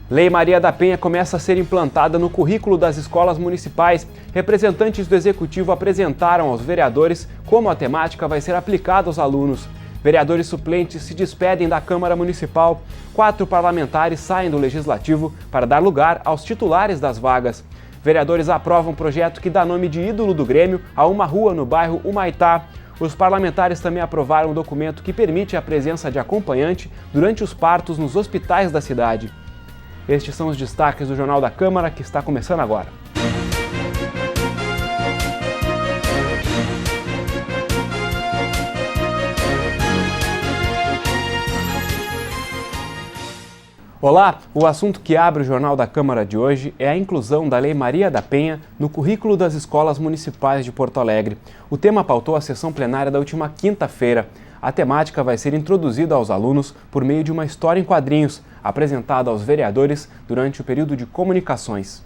Lei Maria da Penha começa a ser implantada no currículo das escolas municipais. Representantes do Executivo apresentaram aos vereadores como a temática vai ser aplicada aos alunos. Vereadores suplentes se despedem da Câmara Municipal. 4 parlamentares saem do Legislativo para dar lugar aos titulares das vagas. Vereadores aprovam um projeto que dá nome de ídolo do Grêmio a uma rua no bairro Humaitá. Os parlamentares também aprovaram um documento que permite a presença de acompanhante durante os partos nos hospitais da cidade. Estes são os destaques do Jornal da Câmara, que está começando agora. Olá, o assunto que abre o Jornal da Câmara de hoje é a inclusão da Lei Maria da Penha no currículo das escolas municipais de Porto Alegre. O tema pautou a sessão plenária da última quinta-feira. A temática vai ser introduzida aos alunos por meio de uma história em quadrinhos, apresentada aos vereadores durante o período de comunicações.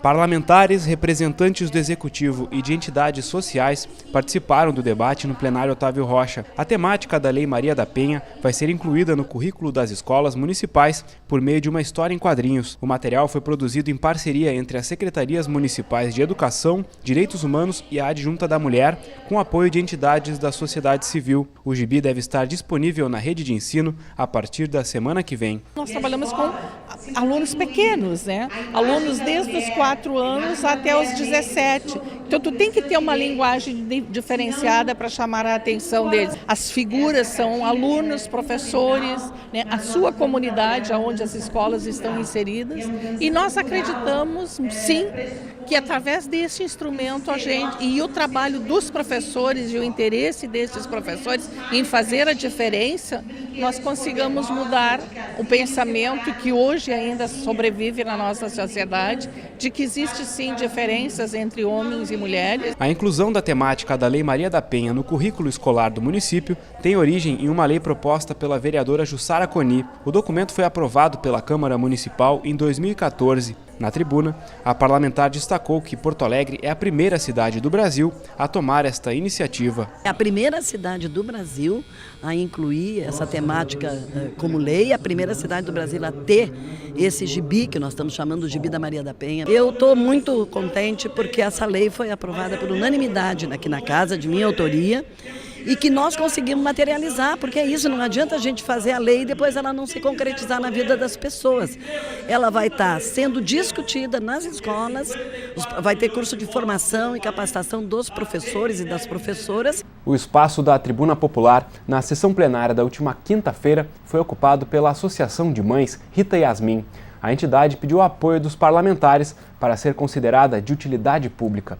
Parlamentares, representantes do Executivo e de entidades sociais participaram do debate no plenário Otávio Rocha. A temática da Lei Maria da Penha vai ser incluída no currículo das escolas municipais por meio de uma história em quadrinhos. O material foi produzido em parceria entre as Secretarias Municipais de Educação, Direitos Humanos e a Adjunta da Mulher, com apoio de entidades da sociedade civil. O gibi deve estar disponível na rede de ensino a partir da semana que vem. Nós trabalhamos com alunos pequenos, né? Alunos desde os 4 anos até os 17. Então, tu tem que ter uma linguagem diferenciada para chamar a atenção deles. As figuras são alunos, professores, né? A sua comunidade, onde as escolas estão inseridas. E nós acreditamos, sim, que através desse instrumento a gente e o trabalho dos professores e o interesse desses professores em fazer a diferença, nós consigamos mudar o pensamento que hoje ainda sobrevive na nossa sociedade, de que existe sim diferenças entre homens e mulheres. A inclusão da temática da Lei Maria da Penha no currículo escolar do município tem origem em uma lei proposta pela vereadora Jussara Coni. O documento foi aprovado pela Câmara Municipal em 2014. Na tribuna, a parlamentar destacou que Porto Alegre é a primeira cidade do Brasil a tomar esta iniciativa. É a primeira cidade do Brasil a incluir essa temática como lei, a primeira cidade do Brasil a ter esse gibi, que nós estamos chamando de gibi da Maria da Penha. Eu estou muito contente porque essa lei foi aprovada por unanimidade aqui na casa, de minha autoria, e que nós conseguimos materializar, porque é isso, não adianta a gente fazer a lei e depois ela não se concretizar na vida das pessoas. Ela vai estar sendo discutida nas escolas, vai ter curso de formação e capacitação dos professores e das professoras. O espaço da Tribuna Popular, na sessão plenária da última quinta-feira, foi ocupado pela Associação de Mães Rita Yasmin. A entidade pediu apoio dos parlamentares para ser considerada de utilidade pública.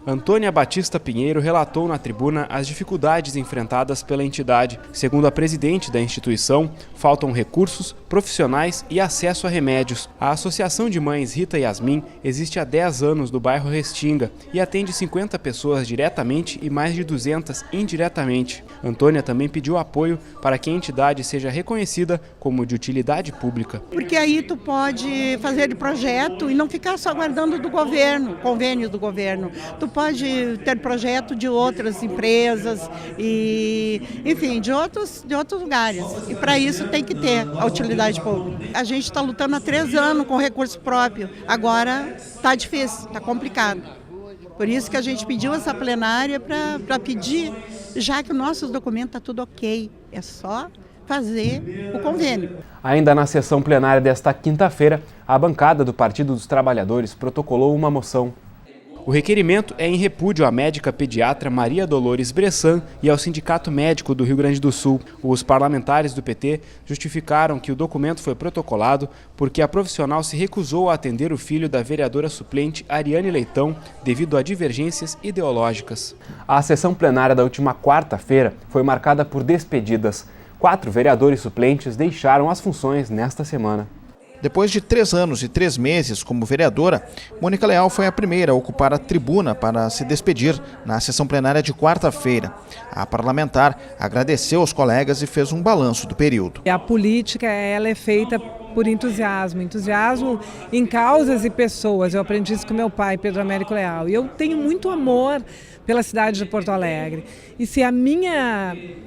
Antônia Batista Pinheiro relatou na tribuna as dificuldades enfrentadas pela entidade. Segundo a presidente da instituição, faltam recursos, profissionais e acesso a remédios. A Associação de Mães Rita Yasmin existe há 10 anos no bairro Restinga e atende 50 pessoas diretamente e mais de 200 indiretamente. Antônia também pediu apoio para que a entidade seja reconhecida como de utilidade pública. Porque aí tu pode fazer de projeto e não ficar só aguardando do governo, convênios do governo. Tu pode ter projeto de outras empresas e, enfim, de outros lugares. E para isso tem que ter a utilidade pública. A gente está lutando há 3 anos com recurso próprio. Agora está difícil, está complicado. Por isso que a gente pediu essa plenária para pedir, já que o nosso documento está tudo ok. É só fazer o convênio. Ainda na sessão plenária desta quinta-feira, a bancada do Partido dos Trabalhadores protocolou uma moção. O requerimento é em repúdio à médica pediatra Maria Dolores Bressan e ao Sindicato Médico do Rio Grande do Sul. Os parlamentares do PT justificaram que o documento foi protocolado porque a profissional se recusou a atender o filho da vereadora suplente Ariane Leitão devido a divergências ideológicas. A sessão plenária da última quarta-feira foi marcada por despedidas. 4 vereadores suplentes deixaram as funções nesta semana. Depois de 3 anos e 3 meses como vereadora, Mônica Leal foi a primeira a ocupar a tribuna para se despedir na sessão plenária de quarta-feira. A parlamentar agradeceu aos colegas e fez um balanço do período. A política ela é feita por entusiasmo em causas e pessoas. Eu aprendi isso com meu pai, Pedro Américo Leal, e eu tenho muito amor pela cidade de Porto Alegre. E se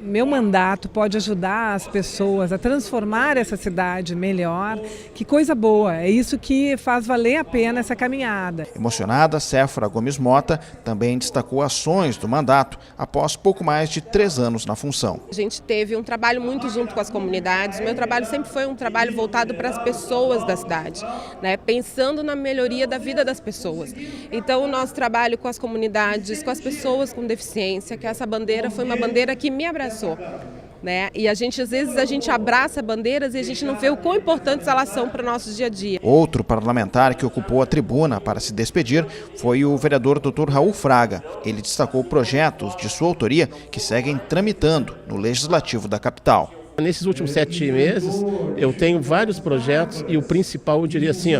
meu mandato pode ajudar as pessoas a transformar essa cidade melhor, que coisa boa, é isso que faz valer a pena essa caminhada. Emocionada, Séfora Gomes Mota também destacou ações do mandato após pouco mais de 3 anos na função. A gente teve um trabalho muito junto com as comunidades. O meu trabalho sempre foi um trabalho voltado para as pessoas da cidade, né? Pensando na melhoria da vida das pessoas. Então o nosso trabalho com as comunidades, com as pessoas com deficiência, que essa bandeira foi uma bandeira que me abraçou, né? E às vezes a gente abraça bandeiras e a gente não vê o quão importantes elas são para o nosso dia a dia. Outro parlamentar que ocupou a tribuna para se despedir foi o vereador Dr. Raul Fraga. Ele destacou projetos de sua autoria que seguem tramitando no Legislativo da capital. Nesses últimos 7 meses, eu tenho vários projetos e o principal, eu diria assim,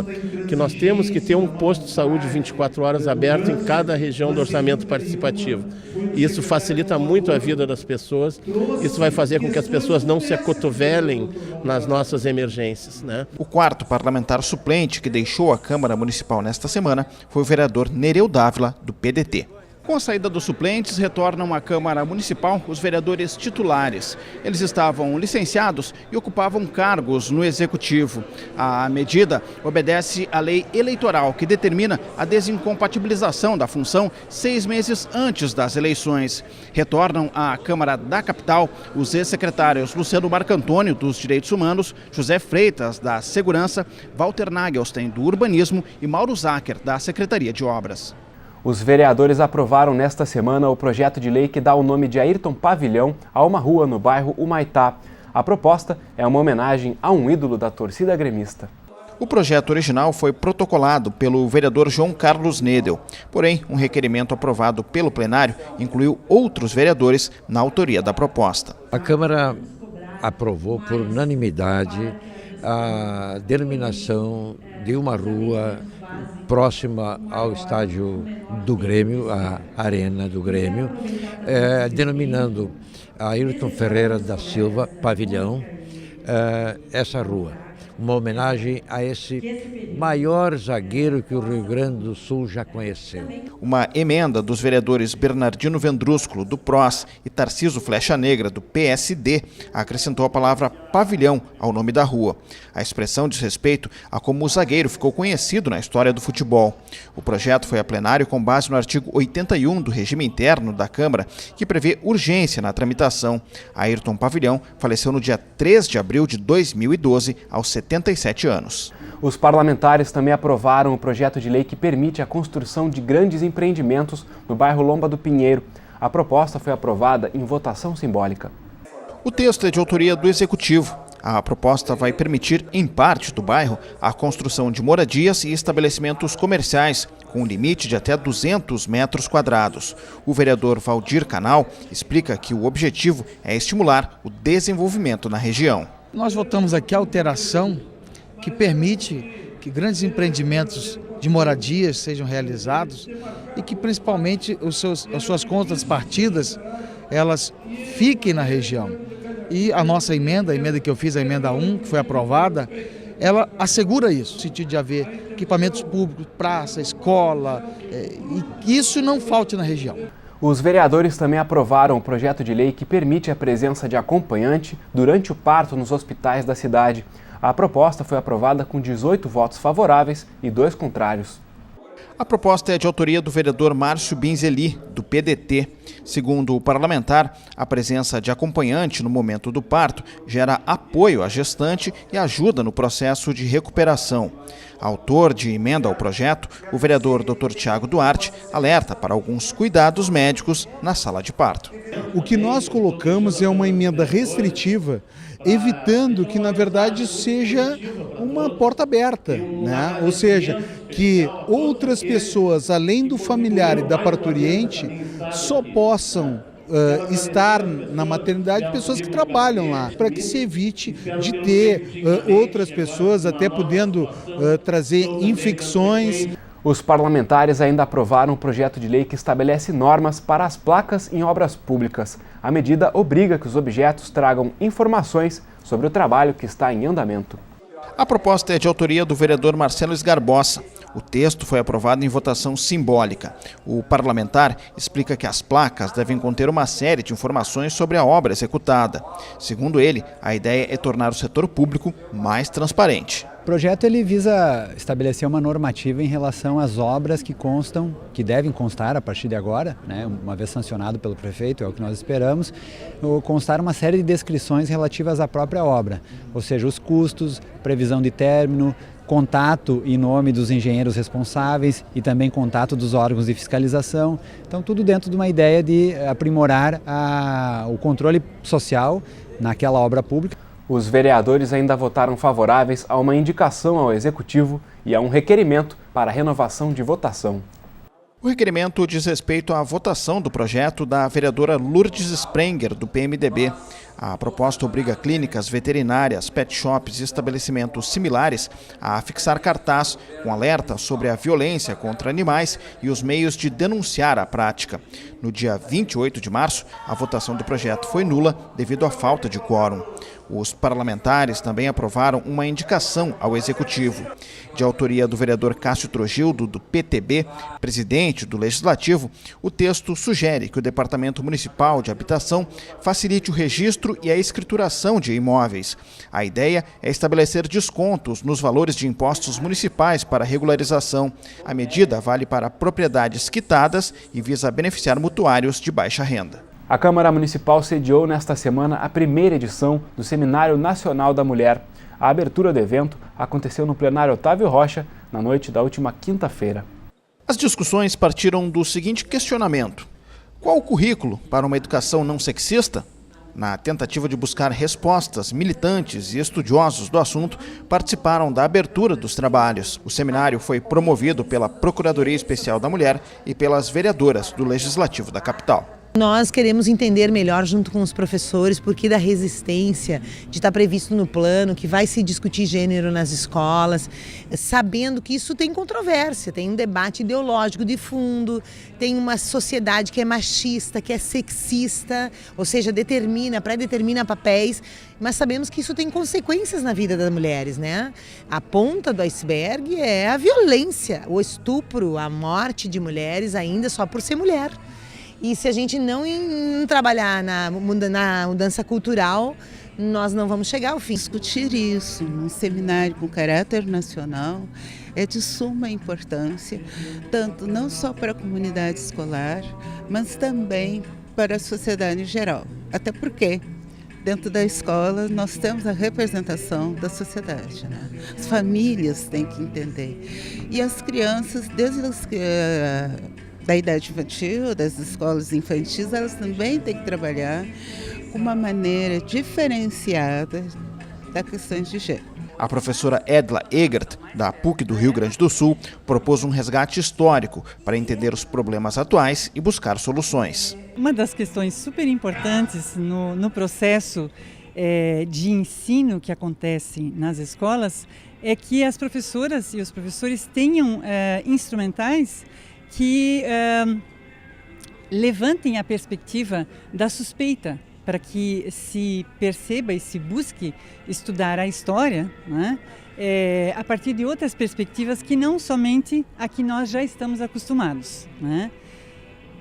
que nós temos que ter um posto de saúde 24 horas aberto em cada região do orçamento participativo. Isso facilita muito a vida das pessoas, isso vai fazer com que as pessoas não se acotovelem nas nossas emergências, né? O quarto parlamentar suplente que deixou a Câmara Municipal nesta semana foi o vereador Nereu Dávila, do PDT. Com a saída dos suplentes, retornam à Câmara Municipal os vereadores titulares. Eles estavam licenciados e ocupavam cargos no Executivo. A medida obedece à lei eleitoral, que determina a desincompatibilização da função 6 meses antes das eleições. Retornam à Câmara da Capital os ex-secretários Luciano Marcantônio, dos Direitos Humanos, José Freitas, da Segurança, Walter Nagelstein, do Urbanismo e Mauro Zacher, da Secretaria de Obras. Os vereadores aprovaram nesta semana o projeto de lei que dá o nome de Ayrton Pavilhão a uma rua no bairro Humaitá. A proposta é uma homenagem a um ídolo da torcida gremista. O projeto original foi protocolado pelo vereador João Carlos Nedel. Porém, um requerimento aprovado pelo plenário incluiu outros vereadores na autoria da proposta. A Câmara aprovou por unanimidade a denominação de uma rua próxima ao estádio do Grêmio, a arena do Grêmio, denominando Ayrton Ferreira da Silva Pavilhão, essa rua. Uma homenagem a esse maior zagueiro que o Rio Grande do Sul já conheceu. Uma emenda dos vereadores Bernardino Vendrúsculo, do PROS, e Tarciso Flecha Negra, do PSD, acrescentou a palavra pavilhão ao nome da rua. A expressão diz respeito a como o zagueiro ficou conhecido na história do futebol. O projeto foi a plenário com base no artigo 81 do regime interno da Câmara, que prevê urgência na tramitação. Ayrton Pavilhão faleceu no dia 3 de abril de 2012, aos 77 anos. Os parlamentares também aprovaram o projeto de lei que permite a construção de grandes empreendimentos no bairro Lomba do Pinheiro. A proposta foi aprovada em votação simbólica. O texto é de autoria do Executivo. A proposta vai permitir, em parte do bairro, a construção de moradias e estabelecimentos comerciais, com um limite de até 200 metros quadrados. O vereador Valdir Canal explica que o objetivo é estimular o desenvolvimento na região. Nós votamos aqui a alteração que permite que grandes empreendimentos de moradias sejam realizados e que principalmente as suas contas partidas, elas fiquem na região. E a nossa emenda, a emenda que eu fiz, a emenda 1, que foi aprovada, ela assegura isso, no sentido de haver equipamentos públicos, praça, escola, e que isso não falte na região. Os vereadores também aprovaram o projeto de lei que permite a presença de acompanhante durante o parto nos hospitais da cidade. A proposta foi aprovada com 18 votos favoráveis e 2 contrários. A proposta é de autoria do vereador Márcio Binzeli, do PDT. Segundo o parlamentar, a presença de acompanhante no momento do parto gera apoio à gestante e ajuda no processo de recuperação. Autor de emenda ao projeto, o vereador Dr. Tiago Duarte alerta para alguns cuidados médicos na sala de parto. O que nós colocamos é uma emenda restritiva, evitando que, na verdade, seja uma porta aberta, né? Ou seja, que outras pessoas, além do familiar e da parturiente, só possam estar na maternidade pessoas que trabalham lá, para que se evite de ter outras pessoas até podendo trazer infecções. Os parlamentares ainda aprovaram um projeto de lei que estabelece normas para as placas em obras públicas. A medida obriga que os objetos tragam informações sobre o trabalho que está em andamento. A proposta é de autoria do vereador Marcelo Esgarbosa. O texto foi aprovado em votação simbólica. O parlamentar explica que as placas devem conter uma série de informações sobre a obra executada. Segundo ele, a ideia é tornar o setor público mais transparente. O projeto ele visa estabelecer uma normativa em relação às obras que constam, que devem constar a partir de agora, né, uma vez sancionado pelo prefeito, é o que nós esperamos, constar uma série de descrições relativas à própria obra, ou seja, os custos, previsão de término, contato em nome dos engenheiros responsáveis e também contato dos órgãos de fiscalização. Então, tudo dentro de uma ideia de aprimorar o controle social naquela obra pública. Os vereadores ainda votaram favoráveis a uma indicação ao Executivo e a um requerimento para a renovação de votação. O requerimento diz respeito à votação do projeto da vereadora Lourdes Sprenger, do PMDB. A proposta obriga clínicas veterinárias, pet shops e estabelecimentos similares a fixar cartaz com alerta sobre a violência contra animais e os meios de denunciar a prática. No dia 28 de março, a votação do projeto foi nula devido à falta de quórum. Os parlamentares também aprovaram uma indicação ao Executivo. De autoria do vereador Cássio Trogildo, do PTB, presidente do Legislativo, o texto sugere que o Departamento Municipal de Habitação facilite o registro e a escrituração de imóveis. A ideia é estabelecer descontos nos valores de impostos municipais para regularização. A medida vale para propriedades quitadas e visa beneficiar mutuários de baixa renda. A Câmara Municipal sediou nesta semana a primeira edição do Seminário Nacional da Mulher. A abertura do evento aconteceu no plenário Otávio Rocha, na noite da última quinta-feira. As discussões partiram do seguinte questionamento: qual o currículo para uma educação não sexista? Na tentativa de buscar respostas, militantes e estudiosos do assunto participaram da abertura dos trabalhos. O seminário foi promovido pela Procuradoria Especial da Mulher e pelas vereadoras do Legislativo da capital. Nós queremos entender melhor junto com os professores por que da resistência de estar previsto no plano que vai se discutir gênero nas escolas, sabendo que isso tem controvérsia, tem um debate ideológico de fundo, tem uma sociedade que é machista, que é sexista, ou seja, pré-determina papéis, mas sabemos que isso tem consequências na vida das mulheres, né? A ponta do iceberg é a violência, o estupro, a morte de mulheres ainda só por ser mulher. E se a gente não trabalhar na mudança cultural, nós não vamos chegar ao fim. Discutir isso num seminário com caráter nacional é de suma importância, tanto não só para a comunidade escolar, mas também para a sociedade em geral. Até porque dentro da escola nós temos a representação da sociedade, né? As famílias têm que entender. E as crianças, desde da idade infantil, das escolas infantis, elas também têm que trabalhar com uma maneira diferenciada da questão de gênero. A professora Edla Egert, da PUC do Rio Grande do Sul, propôs um resgate histórico para entender os problemas atuais e buscar soluções. Uma das questões super importantes no processo de ensino que acontece nas escolas é que as professoras e os professores tenham instrumentais que levantem a perspectiva da suspeita, para que se perceba e se busque estudar a história, né, a partir de outras perspectivas que não somente a que nós já estamos acostumados, né?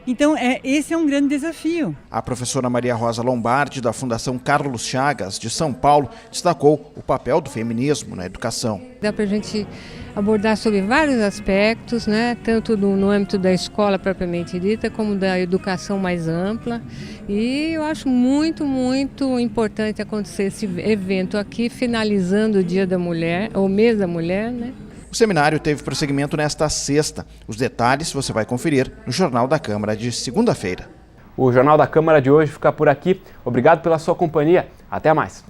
Então, esse é um grande desafio. A professora Maria Rosa Lombardi, da Fundação Carlos Chagas, de São Paulo, destacou o papel do feminismo na educação. Dá para a gente abordar sobre vários aspectos, né? Tanto no âmbito da escola propriamente dita, como da educação mais ampla. E eu acho muito, muito importante acontecer esse evento aqui, finalizando o Dia da Mulher, ou Mês da Mulher, né? O seminário teve prosseguimento nesta sexta. Os detalhes você vai conferir no Jornal da Câmara de segunda-feira. O Jornal da Câmara de hoje fica por aqui. Obrigado pela sua companhia. Até mais.